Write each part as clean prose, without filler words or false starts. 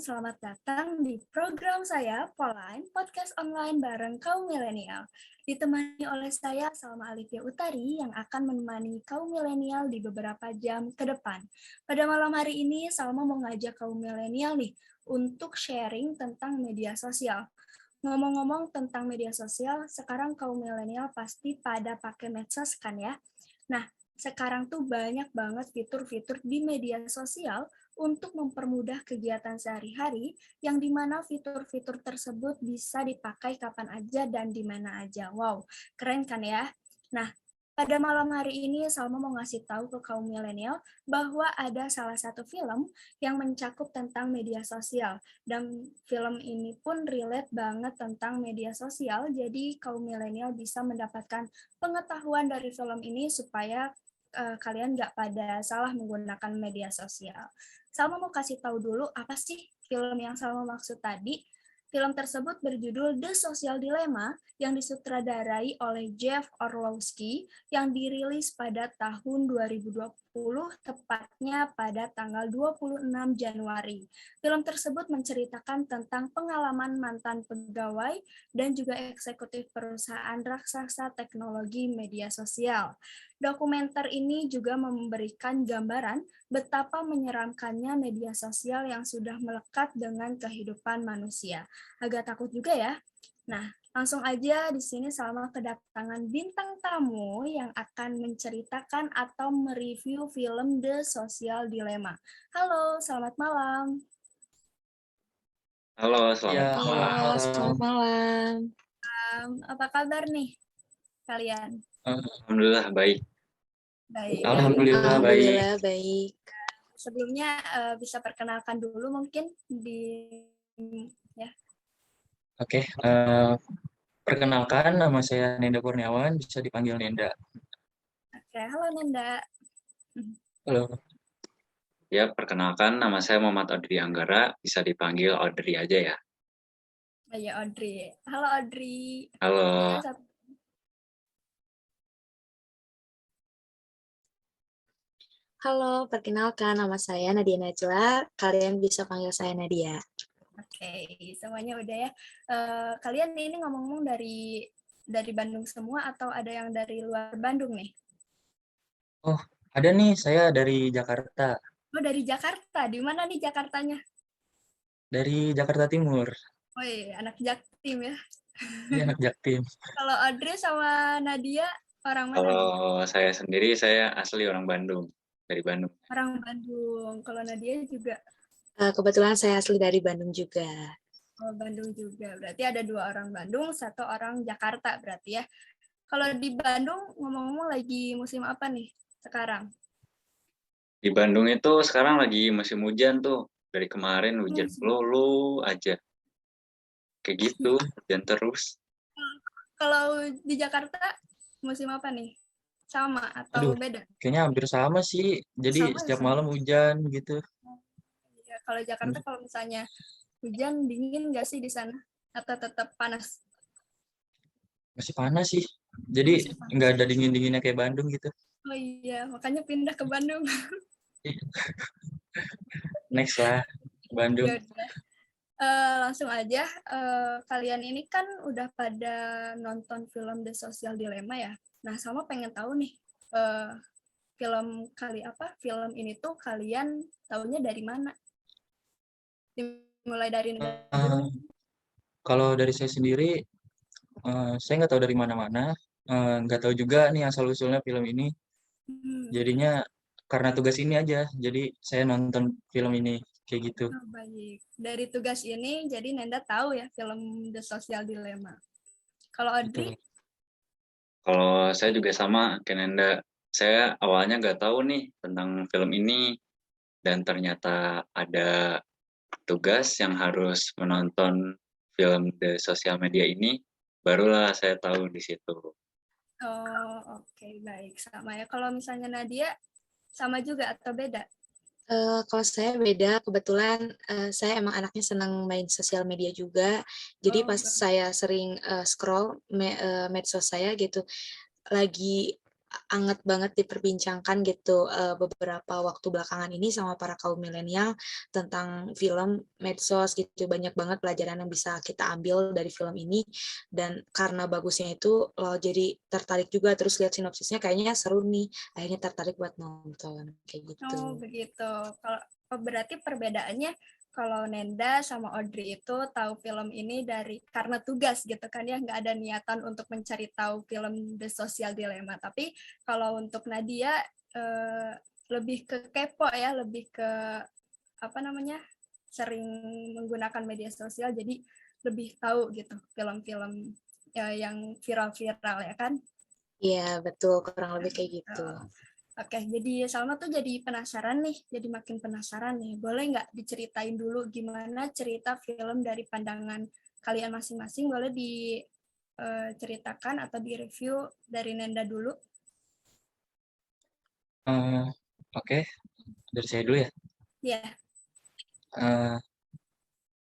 selamat datang di program saya, Poline, podcast online bareng kaum milenial. Ditemani oleh saya, Salma Alifia Utari, yang akan menemani kaum milenial di beberapa jam ke depan. Pada malam hari ini, Salma mau ngajak kaum milenial nih, untuk sharing tentang media sosial. Ngomong-ngomong tentang media sosial, sekarang kaum milenial pasti pada pakai medsos kan ya? Nah, sekarang tuh banyak banget fitur-fitur di media sosial untuk mempermudah kegiatan sehari-hari yang dimana fitur-fitur tersebut bisa dipakai kapan aja dan di mana aja. Wow, keren kan ya? Nah, pada malam hari ini Salma mau ngasih tahu ke kaum milenial bahwa ada salah satu film yang mencakup tentang media sosial. Dan film ini pun relate banget tentang media sosial, jadi kaum milenial bisa mendapatkan pengetahuan dari film ini supaya kalian nggak pada salah menggunakan media sosial. Salma mau kasih tahu dulu apa sih film yang Salma maksud tadi. Film tersebut berjudul The Social Dilemma yang disutradarai oleh Jeff Orlowski yang dirilis pada tahun 2020, tepatnya pada tanggal 26 Januari. Film tersebut menceritakan tentang pengalaman mantan pegawai dan juga eksekutif perusahaan raksasa teknologi media sosial. Dokumenter ini juga memberikan gambaran betapa menyeramkannya media sosial yang sudah melekat dengan kehidupan manusia. Agak takut juga ya. Nah, langsung aja di sini Salma kedatangan bintang tamu yang akan menceritakan atau mereview film The Social Dilemma. Halo, selamat malam. Halo, Ya, selamat halo, malam. selamat malam. Apa kabar nih kalian? Alhamdulillah baik. Baik. Alhamdulillah baik. Alhamdulillah baik. Sebelumnya bisa perkenalkan dulu mungkin di ya. Oke, perkenalkan nama saya Nenda Kurniawan, bisa dipanggil Nenda. Oke, halo Nenda. Halo. Ya, perkenalkan nama saya Muhammad Audrey Anggara, bisa dipanggil Audrey aja ya. Ya, Audrey. Halo Audrey. Halo. Ya, Halo, perkenalkan nama saya Nadia Najwa. Kalian bisa panggil saya Nadia. Oke, semuanya udah ya. Kalian ini ngomong-ngomong dari Bandung semua atau ada yang dari luar Bandung nih? Oh, ada nih, saya dari Jakarta. Oh, dari Jakarta. Di mana nih Jakartanya? Dari Jakarta Timur. Oh iya, anak Jaktim ya. Ini anak Jaktim. Kalau Audrey sama Nadia orang mana nih? Kalau saya sendiri, saya asli orang Bandung, dari Bandung. Orang Bandung. Kalau Nadia juga? Kebetulan saya asli dari Bandung juga. Oh, Bandung juga. Berarti ada 2 orang Bandung, 1 orang Jakarta berarti ya. Kalau di Bandung, ngomong-ngomong lagi musim apa nih sekarang? Di Bandung itu sekarang lagi musim hujan tuh. Dari kemarin hujan melulu aja. Kayak gitu, hujan terus. Kalau di Jakarta, musim apa nih? Sama atau beda? Kayaknya hampir sama sih. Jadi Sama setiap sih. malam hujan gitu. Ya, kalau Jakarta kalau misalnya hujan, dingin nggak sih di sana? Atau tetap panas? Masih panas sih. Jadi nggak ada dingin-dinginnya kayak Bandung gitu. Oh iya, makanya pindah ke Bandung. Next lah, Bandung. Ya udah. Langsung aja, kalian ini kan udah pada nonton film The Social Dilemma ya. Nah, sama pengen tahu nih, film ini tuh kalian tahunya dari mana? Dimulai dari Neda dulu. Kalau dari saya sendiri, saya nggak tahu dari mana-mana. Nggak tahu juga nih asal-usulnya film ini. Jadinya karena tugas ini aja, jadi saya nonton film ini kayak gitu. Oh, baik. Dari tugas ini, jadi Nenda tahu ya film The Social Dilemma. Kalau Audrey? Kalau saya juga sama, Kenenda. Saya awalnya nggak tahu nih tentang film ini. Dan ternyata ada tugas yang harus menonton film The Social Media ini. Barulah saya tahu di situ. Oh, oke, baik. Sama ya. Kalau misalnya Nadia, sama juga atau beda? Kalau saya beda, kebetulan saya emang anaknya senang main sosial media juga. Jadi pas saya sering scroll medsos saya gitu, lagi anget banget diperbincangkan gitu beberapa waktu belakangan ini sama para kaum milenial tentang film, medsos gitu. Banyak banget pelajaran yang bisa kita ambil dari film ini, dan karena bagusnya itu lo jadi tertarik juga, terus lihat sinopsisnya kayaknya seru nih, akhirnya tertarik buat nonton kayak Oh, gitu. begitu. Kalau berarti perbedaannya kalau Nenda sama Audrey itu tahu film ini karena tugas gitu kan ya, nggak ada niatan untuk mencari tahu film The Social Dilemma. Tapi kalau untuk Nadia lebih ke kepo ya, lebih ke apa namanya, sering menggunakan media sosial, jadi lebih tahu gitu film-film yang viral-viral ya kan. Iya, betul, kurang lebih kayak gitu. Oke, jadi Salma tuh jadi penasaran nih, jadi makin penasaran nih. Boleh nggak diceritain dulu gimana cerita film dari pandangan kalian masing-masing? Boleh diceritakan atau direview dari Nenda dulu? Oke, dari saya dulu ya. Ya, Eh,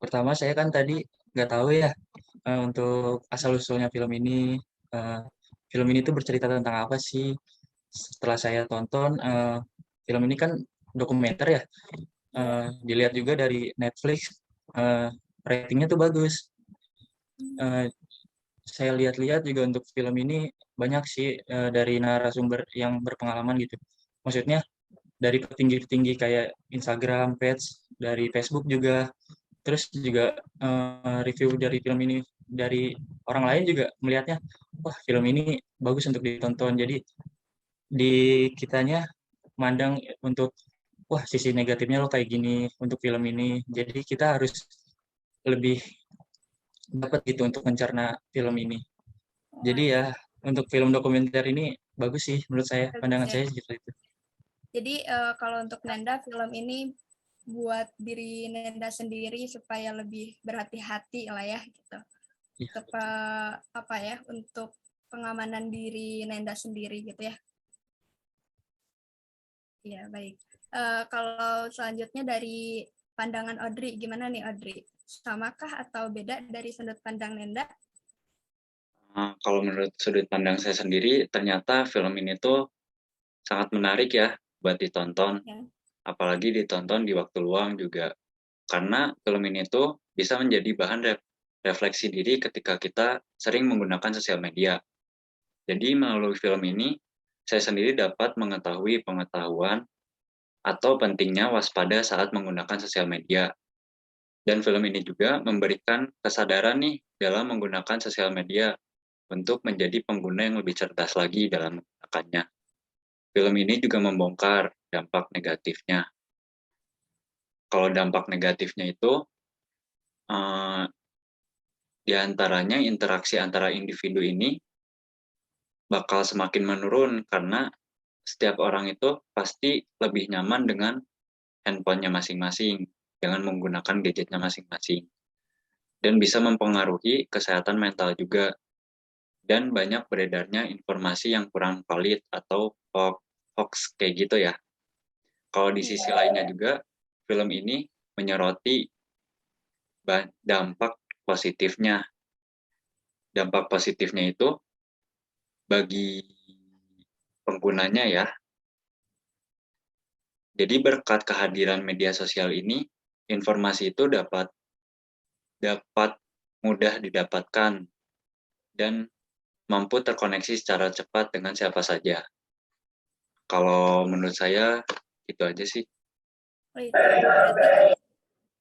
Pertama saya kan tadi nggak tahu ya untuk asal-usulnya film ini. eh, Film ini tuh bercerita tentang apa sih? Setelah saya tonton, film ini kan dokumenter ya. Dilihat juga dari Netflix, eh, ratingnya tuh bagus. Eh, saya lihat-lihat juga untuk film ini banyak sih dari narasumber yang berpengalaman gitu. Maksudnya dari petinggi-petinggi kayak Instagram, page, dari Facebook juga. Terus juga review dari film ini dari orang lain juga melihatnya, wah film ini bagus untuk ditonton. Jadi di kitanya mandang untuk, wah sisi negatifnya lo kayak gini untuk film ini. Jadi kita harus lebih dapat gitu untuk mencerna film ini. Jadi ya untuk film dokumenter ini bagus sih menurut saya, bagus pandangan ya. saya gitu. Jadi kalau untuk Nenda, film ini buat diri Nenda sendiri supaya lebih berhati-hati lah ya gitu. Ya, Apa ya, untuk pengamanan diri Nenda sendiri gitu ya. Iya, baik. Kalau selanjutnya dari pandangan Audrey, gimana nih Audrey? Samakah atau beda dari sudut pandang Nenda? Kalau menurut sudut pandang saya sendiri, ternyata film ini tuh sangat menarik ya buat ditonton. Ya. Apalagi ditonton di waktu luang juga. Karena film ini tuh bisa menjadi bahan refleksi diri ketika kita sering menggunakan sosial media. Jadi melalui film ini, saya sendiri dapat mengetahui pengetahuan atau pentingnya waspada saat menggunakan sosial media. Dan film ini juga memberikan kesadaran nih dalam menggunakan sosial media untuk menjadi pengguna yang lebih cerdas lagi dalam menggunakannya. Film ini juga membongkar dampak negatifnya. Kalau dampak negatifnya itu, di antaranya interaksi antara individu ini bakal semakin menurun karena setiap orang itu pasti lebih nyaman dengan handphonenya masing-masing, dengan menggunakan gadgetnya masing-masing. Dan bisa mempengaruhi kesehatan mental juga. Dan banyak beredarnya informasi yang kurang valid atau hoax kayak gitu ya. Kalau di sisi lainnya juga, film ini menyoroti dampak positifnya. Dampak positifnya itu bagi penggunanya ya. Jadi berkat kehadiran media sosial ini, informasi itu dapat mudah didapatkan dan mampu terkoneksi secara cepat dengan siapa saja. Kalau menurut saya itu aja sih. Oh, itu berarti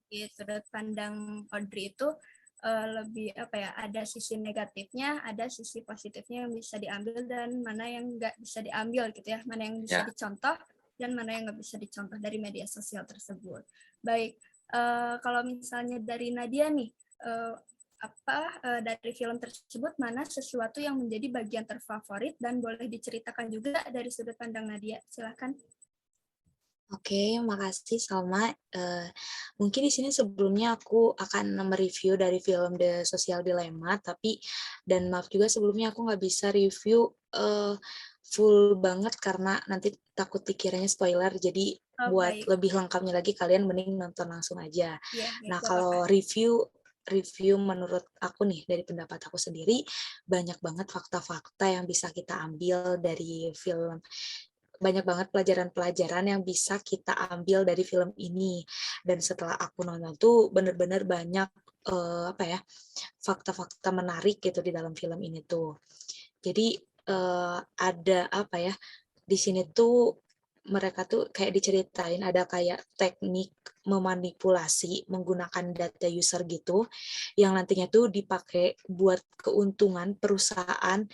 di sudut pandang Audrey itu lebih apa ya, ada sisi negatifnya, ada sisi positifnya yang bisa diambil dan mana yang nggak bisa diambil gitu ya, mana yang bisa dicontoh dan mana yang nggak bisa dicontoh dari media sosial tersebut. Baik, kalau misalnya dari Nadia nih, dari film tersebut mana sesuatu yang menjadi bagian terfavorit dan boleh diceritakan juga dari sudut pandang Nadia, silakan. Oke, makasih Salma. Mungkin di sini sebelumnya aku akan mereview dari film The Social Dilemma, dan maaf juga sebelumnya aku nggak bisa review full banget karena nanti takut dikiranya spoiler. Jadi buat baik. lebih lengkapnya lagi kalian mending nonton langsung aja. Yeah, nah, kalau review review menurut aku nih, dari pendapat aku sendiri, banyak banget fakta-fakta yang bisa kita ambil dari film. Banyak banget pelajaran-pelajaran yang bisa kita ambil dari film ini. Dan setelah aku nonton tuh bener-bener banyak apa ya, fakta-fakta menarik gitu di dalam film ini tuh. Jadi ada apa ya, di sini tuh mereka tuh kayak diceritain ada kayak teknik memanipulasi menggunakan data user gitu, yang nantinya tuh dipakai buat keuntungan perusahaan,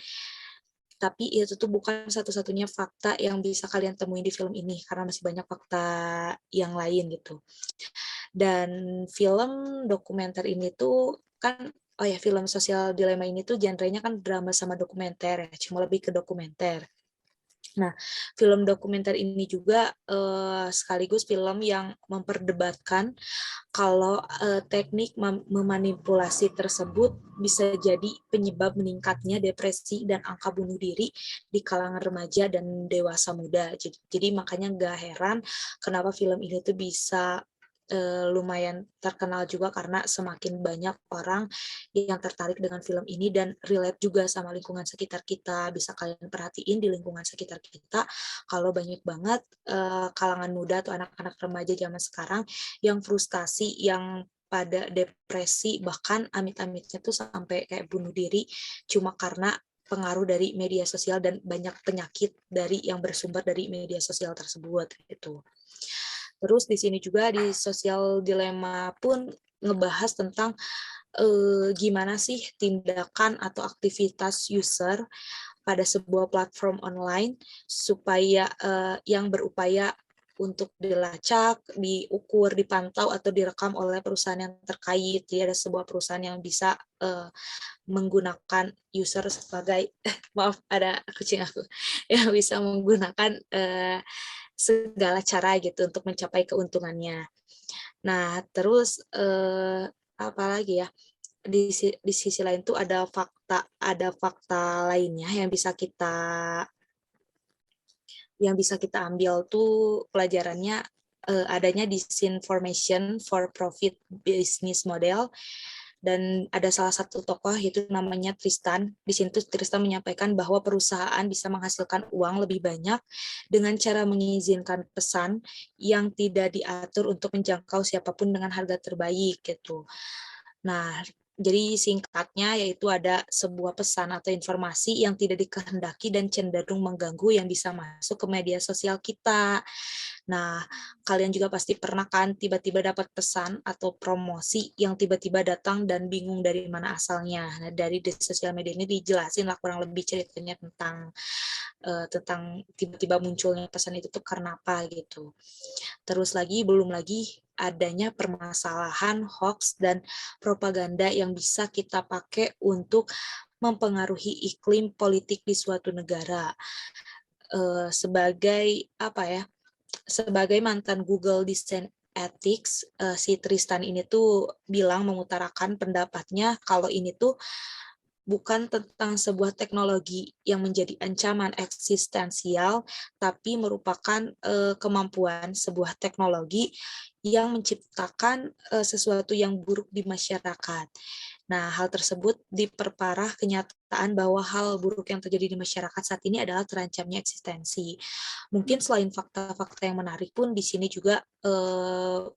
tapi itu tuh bukan satu-satunya fakta yang bisa kalian temuin di film ini, karena masih banyak fakta yang lain gitu. Dan film dokumenter ini tuh kan, oh ya, film sosial dilema ini tuh genrenya kan drama sama dokumenter ya, cuma lebih ke dokumenter. Nah, film dokumenter ini juga sekaligus film yang memperdebatkan kalau teknik memanipulasi tersebut bisa jadi penyebab meningkatnya depresi dan angka bunuh diri di kalangan remaja dan dewasa muda. Jadi makanya nggak heran kenapa film ini tuh bisa lumayan terkenal juga, karena semakin banyak orang yang tertarik dengan film ini dan relate juga sama lingkungan sekitar kita. Bisa kalian perhatiin di lingkungan sekitar kita, kalau banyak banget kalangan muda atau anak-anak remaja zaman sekarang yang frustasi, yang pada depresi, bahkan amit-amitnya tuh sampai kayak bunuh diri cuma karena pengaruh dari media sosial dan banyak penyakit dari yang bersumber dari media sosial tersebut gitu. Terus di sini juga di sosial dilema pun ngebahas tentang gimana sih tindakan atau aktivitas user pada sebuah platform online supaya yang berupaya untuk dilacak, diukur, dipantau, atau direkam oleh perusahaan yang terkait. Jadi ada sebuah perusahaan yang bisa menggunakan user sebagai maaf, ada kucing aku yang bisa menggunakan segala cara gitu untuk mencapai keuntungannya. Nah, terus apa lagi ya? Di sisi lain tuh ada fakta lainnya yang bisa kita ambil tuh pelajarannya, adanya disinformation for profit business model. Dan ada salah satu tokoh itu namanya Tristan. Di sini tuh Tristan menyampaikan bahwa perusahaan bisa menghasilkan uang lebih banyak dengan cara mengizinkan pesan yang tidak diatur untuk menjangkau siapapun dengan harga terbaik gitu. Nah, jadi singkatnya yaitu ada sebuah pesan atau informasi yang tidak dikehendaki dan cenderung mengganggu yang bisa masuk ke media sosial kita. Nah, kalian juga pasti pernah kan tiba-tiba dapat pesan atau promosi yang tiba-tiba datang dan bingung dari mana asalnya. Nah, dari di sosial media ini dijelasin lah kurang lebih ceritanya tentang tiba-tiba munculnya pesan itu tuh karena apa gitu. Terus belum lagi adanya permasalahan hoax dan propaganda yang bisa kita pakai untuk mempengaruhi iklim politik di suatu negara. Sebagai apa ya? Sebagai mantan Google Design Ethics, si Tristan ini tuh mengutarakan pendapatnya kalau ini tuh bukan tentang sebuah teknologi yang menjadi ancaman eksistensial, tapi merupakan kemampuan sebuah teknologi yang menciptakan sesuatu yang buruk di masyarakat. Nah, hal tersebut diperparah kenyataan bahwa hal buruk yang terjadi di masyarakat saat ini adalah terancamnya eksistensi. Mungkin selain fakta-fakta yang menarik pun di sini juga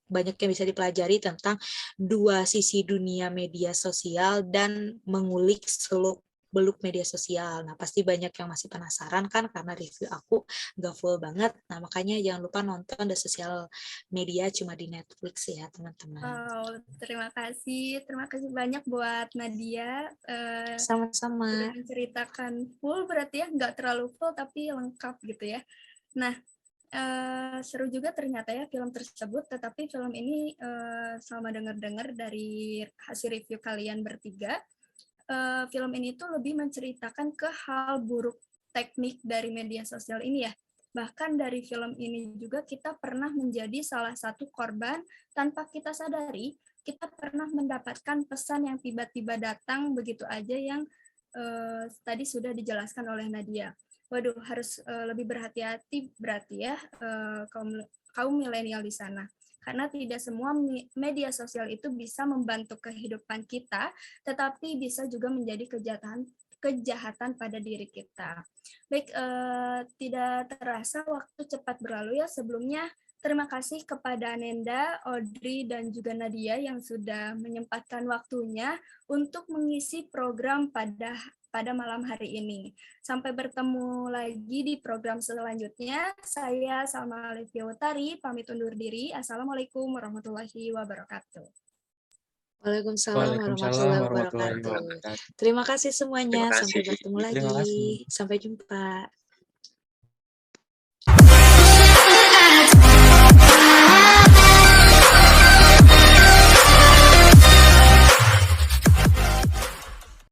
banyak yang bisa dipelajari tentang dua sisi dunia media sosial dan mengulik seluk-beluk media sosial. Nah, pasti banyak yang masih penasaran kan karena review aku nggak full banget. Nah, makanya jangan lupa nonton The Social Media cuma di Netflix ya, teman-teman. Wow, terima kasih banyak buat Nadia. Sama-sama. Sudah menceritakan full, berarti ya nggak terlalu full tapi lengkap gitu ya. Nah, seru juga ternyata ya film tersebut, tetapi film ini selama dengar-dengar dari hasil review kalian bertiga, film ini tuh lebih menceritakan ke hal buruk teknik dari media sosial ini ya. Bahkan dari film ini juga kita pernah menjadi salah satu korban tanpa kita sadari, kita pernah mendapatkan pesan yang tiba-tiba datang begitu aja yang tadi sudah dijelaskan oleh Nadia. Waduh, harus lebih berhati-hati berarti ya kaum milenial di sana. karena tidak semua media sosial itu bisa membantu kehidupan kita, tetapi bisa juga menjadi kejahatan pada diri kita. Baik, tidak terasa waktu cepat berlalu ya. Sebelumnya terima kasih kepada Anenda, Audrey, dan juga Nadia yang sudah menyempatkan waktunya untuk mengisi program pada malam hari ini. Sampai bertemu lagi di program selanjutnya. Saya Salma Alifia Utari, pamit undur diri. Assalamualaikum warahmatullahi wabarakatuh. Waalaikumsalam Waalaikumsalam warahmatullahi warahmatullahi wabarakatuh. wabarakatuh. Terima kasih semuanya. Terima Sampai kasih. bertemu Terima kasih. lagi. Sampai jumpa.